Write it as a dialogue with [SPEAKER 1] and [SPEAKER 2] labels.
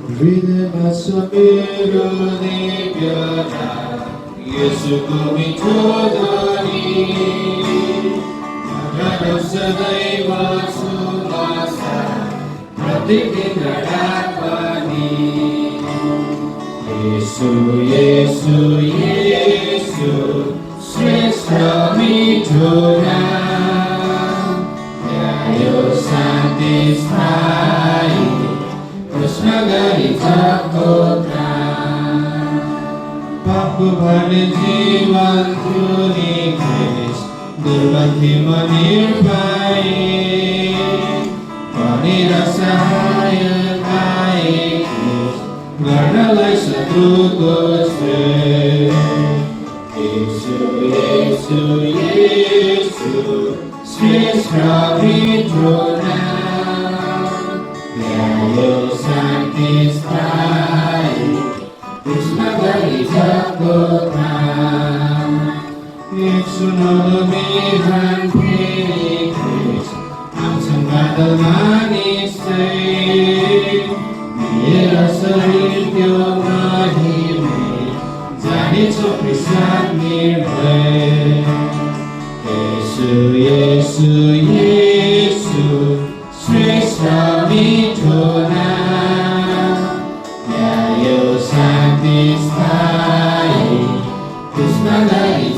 [SPEAKER 1] हृदयमा मेरो दिव्य राग येशूको मिठो ध्वनि मगाडो सदैव सुवासा प्रत्येक दिन रात पनि येशू येशू येशू श्रेष्ठ मिठो नाम ल्यायो शान्ति स्थायी कृष्ण गरी जगको प्राण पापको भने जीवन थुनी क्लेश दुर्गन्धिमा निर्भय भनेर सहायक आए गर्नलाई शत्रुको श्रेय येशू येशू येशू श्रेष्ठ मिठो नाम ल्यायो शान्ति स्थायी कृष्ण गरी जगको प्राण येशू नदमिहान फेरि क्लेश आउँछन् बादलमा निश्चय मेरा शरीर त्यो महिमे जानेछु कृष्ण निर्भय येशू येशू येशू श्रेष्ठ मिठो नाम ल्यायो शान्ति स्थायी कृष्ण गरी